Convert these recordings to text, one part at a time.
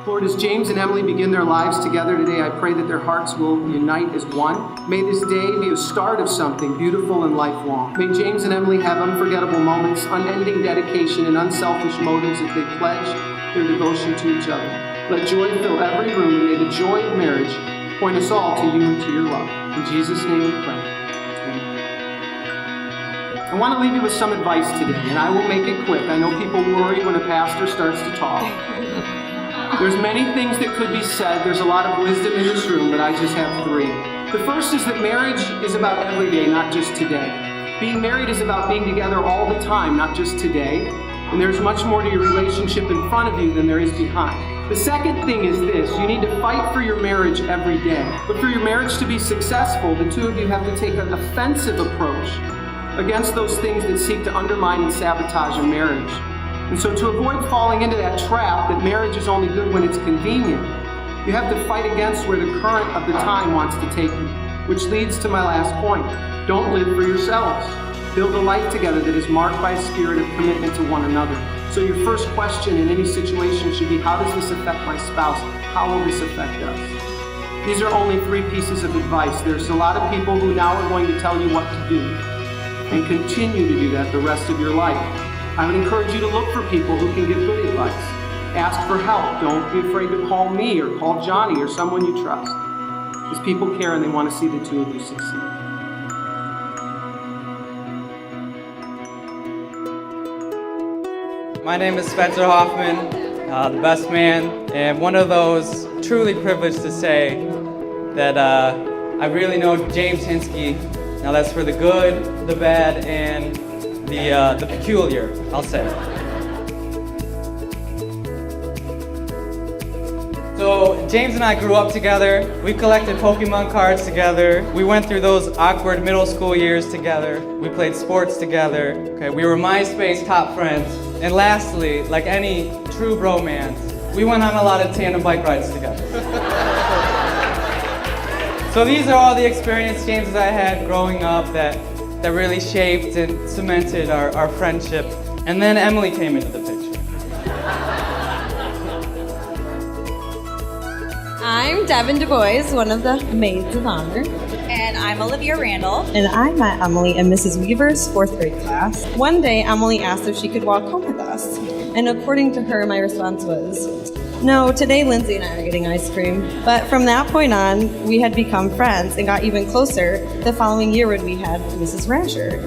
Lord, as James and Emily begin their lives together today, I pray that their hearts will unite as one. May this day be a start of something beautiful and lifelong. May James and Emily have unforgettable moments, unending dedication, and unselfish motives as they pledge their devotion to each other. Let joy fill every room, and may the joy of marriage point us all to you and to your love. In Jesus' name we pray. Amen. I want to leave you with some advice today, and I will make it quick. I know people worry when a pastor starts to talk. There's many things that could be said. There's a lot of wisdom in this room, but I just have three. The first is that marriage is about every day, not just today. Being married is about being together all the time, not just today. And there's much more to your relationship in front of you than there is behind. The second thing is this: you need to fight for your marriage every day. But for your marriage to be successful, the two of you have to take an offensive approach against those things that seek to undermine and sabotage a marriage. And so to avoid falling into that trap that marriage is only good when it's convenient, you have to fight against where the current of the time wants to take you. Which leads to my last point. Don't live for yourselves. Build a life together that is marked by a spirit of commitment to one another. So your first question in any situation should be, how does this affect my spouse? How will this affect us? These are only three pieces of advice. There's a lot of people who now are going to tell you what to do and continue to do that the rest of your life. I would encourage you to look for people who can give good advice. Ask for help. Don't be afraid to call me or call Johnny or someone you trust. Because people care and they want to see the two of you succeed. My name is Spencer Hoffman, the best man, and one of those truly privileged to say that I really know James Hinske. Now that's for the good, the bad, and the peculiar, I'll say. So James and I grew up together. We collected Pokemon cards together. We went through those awkward middle school years together. We played sports together. Okay, we were MySpace top friends. And lastly, like any true bromance, we went on a lot of tandem bike rides together. So these are all the experiences James and I had growing up that really shaped and cemented our friendship. And then Emily came into the picture. I'm Devin Du Bois, one of the maids of honor. And I'm Olivia Randall. And I met Emily in Mrs. Weaver's 4th grade class. One day, Emily asked if she could walk home with us. And according to her, my response was, no, today Lindsay and I are getting ice cream. But from that point on, we had become friends and got even closer the following year when we had Mrs. Rasher.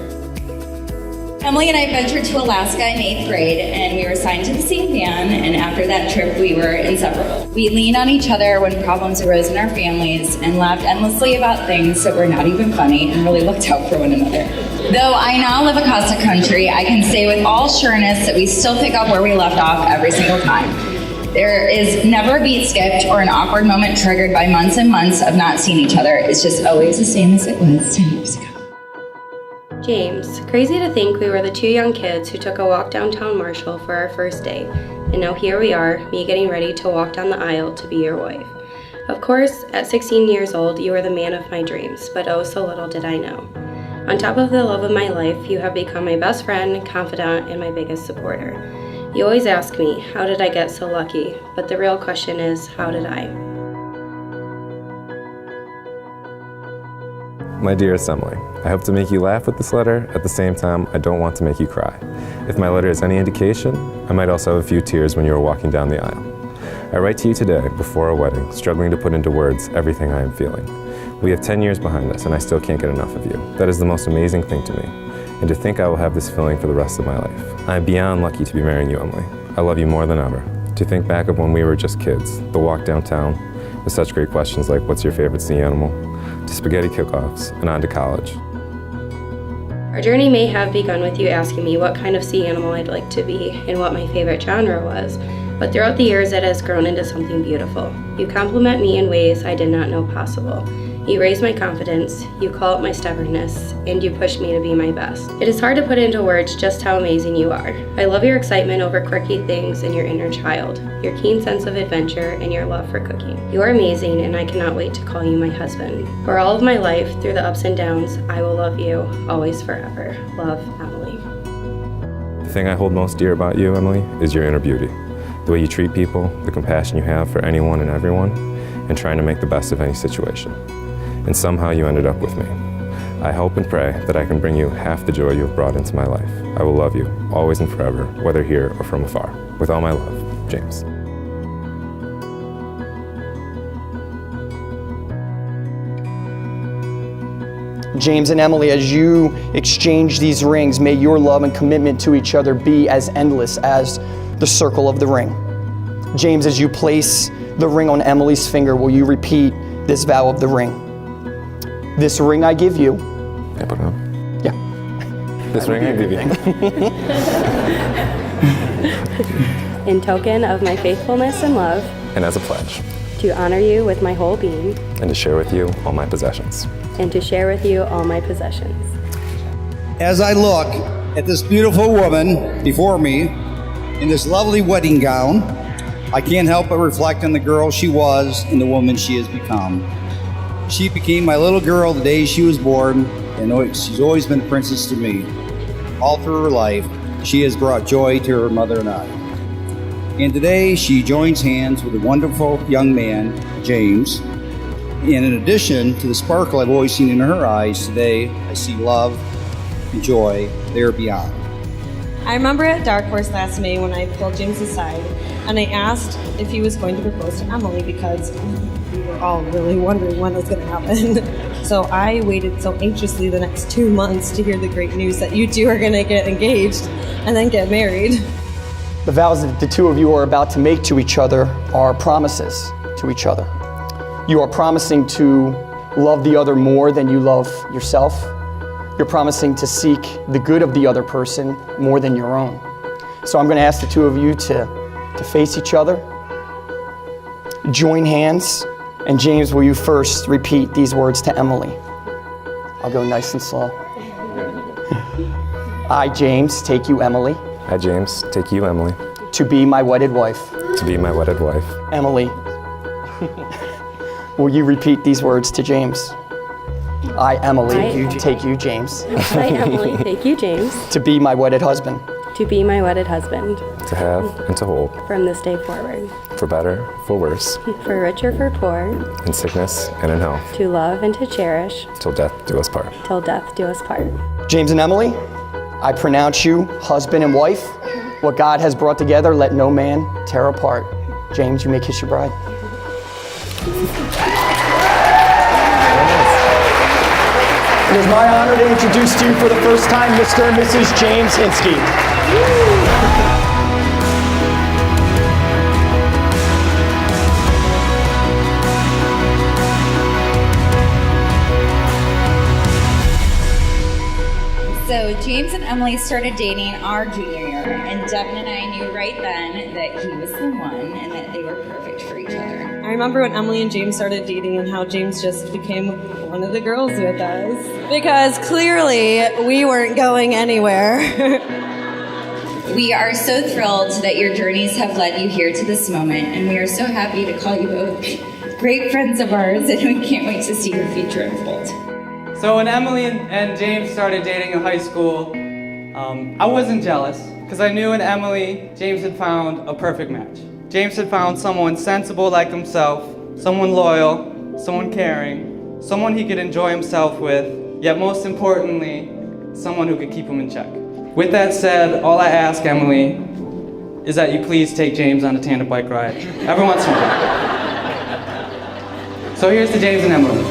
Emily and I ventured to Alaska in 8th grade, and we were assigned to the same band, and after that trip, we were inseparable. We leaned on each other when problems arose in our families, and laughed endlessly about things that were not even funny, and really looked out for one another. Though I now live across the country, I can say with all sureness that we still pick up where we left off every single time. There is never a beat skipped or an awkward moment triggered by months and months of not seeing each other. It's just always the same as it was 10 years ago. James, crazy to think we were the two young kids who took a walk downtown Marshall for our first date, and now here we are, me getting ready to walk down the aisle to be your wife. Of course, at 16 years old, you were the man of my dreams, but oh, so little did I know. On top of the love of my life, you have become my best friend, confidant, and my biggest supporter. You always ask me, how did I get so lucky? But the real question is, how did I? My dearest Emily, I hope to make you laugh with this letter. At the same time, I don't want to make you cry. If my letter is any indication, I might also have a few tears when you are walking down the aisle. I write to you today, before our wedding, struggling to put into words everything I am feeling. We have 10 years behind us, and I still can't get enough of you. That is the most amazing thing to me. And to think I will have this feeling for the rest of my life. I am beyond lucky to be marrying you, Emily. I love you more than ever. To think back of when we were just kids, the walk downtown, with such great questions like, what's your favorite sea animal? To spaghetti cook-offs, and on to college. Our journey may have begun with you asking me what kind of sea animal I'd like to be and what my favorite genre was, but throughout the years it has grown into something beautiful. You compliment me in ways I did not know possible. You raise my confidence, you call out my stubbornness, and you push me to be my best. It is hard to put into words just how amazing you are. I love your excitement over quirky things and your inner child, your keen sense of adventure, and your love for cooking. You are amazing, and I cannot wait to call you my husband. For all of my life, through the ups and downs, I will love you, always forever. Love, Emily. The thing I hold most dear about you, Emily, is your inner beauty. The way you treat people, the compassion you have for anyone and everyone, and trying to make the best of any situation. And somehow you ended up with me. I hope and pray that I can bring you half the joy you have brought into my life. I will love you, always and forever, whether here or from afar. With all my love, James. James and Emily, as you exchange these rings, may your love and commitment to each other be as endless as the circle of the ring. James, as you place the ring on Emily's finger, will you repeat this vow of the ring? This ring I give you. Yeah, put it on. Yeah. This ring I give you. In token of my faithfulness and love, And as a pledge. to honor you with my whole being, And to share with you all my possessions. and to share with you all my possessions. As I look at this beautiful woman before me in this lovely wedding gown, I can't help but reflect on the girl she was and the woman she has become. She became my little girl the day she was born, and she's always been a princess to me. All through her life, she has brought joy to her mother and I. And today, she joins hands with a wonderful young man, James. And in addition to the sparkle I've always seen in her eyes, today I see love and joy there beyond. I remember at Dark Horse last May when I pulled James aside and I asked if he was going to propose to Emily because we were all really wondering when it was going to happen. So I waited so anxiously the next 2 months to hear the great news that you two are going to get engaged and then get married. The vows that the two of you are about to make to each other are promises to each other. You are promising to love the other more than you love yourself. You're promising to seek the good of the other person more than your own. So I'm going to ask the two of you to face each other, join hands, and James, will you first repeat these words to Emily? I'll go nice and slow. I, James, take you, Emily, I, James, take you, Emily, to be my wedded wife. to be my wedded wife. Emily, will you repeat these words to James? I, Emily, take you, James, I, Emily, take you, James, to be my wedded husband. to be my wedded husband To have and to hold, from this day forward, for better, for worse, for rich or for poor, in sickness and in health, to love and to cherish, till death do us part. till death do us part. James and Emily, I pronounce you husband and wife. What God has brought together, let no man tear apart. James, you may kiss your bride. It is my honor to introduce to you for the first time Mr. and Mrs. James Hinske. So James and Emily started dating our junior year, and Devin and I knew right then that he was the one and that they were perfect for each other. I remember when Emily and James started dating and how James just became one of the girls with us. Because clearly we weren't going anywhere. We are so thrilled that your journeys have led you here to this moment, and we are so happy to call you both great friends of ours, and we can't wait to see your future unfold. So when Emily and James started dating in high school, I wasn't jealous because I knew in Emily, James had found a perfect match. James had found someone sensible like himself, someone loyal, someone caring, someone he could enjoy himself with, yet most importantly, someone who could keep him in check. With that said, all I ask, Emily, is that you please take James on a tandem bike ride every once in a while. So here's to James and Emily.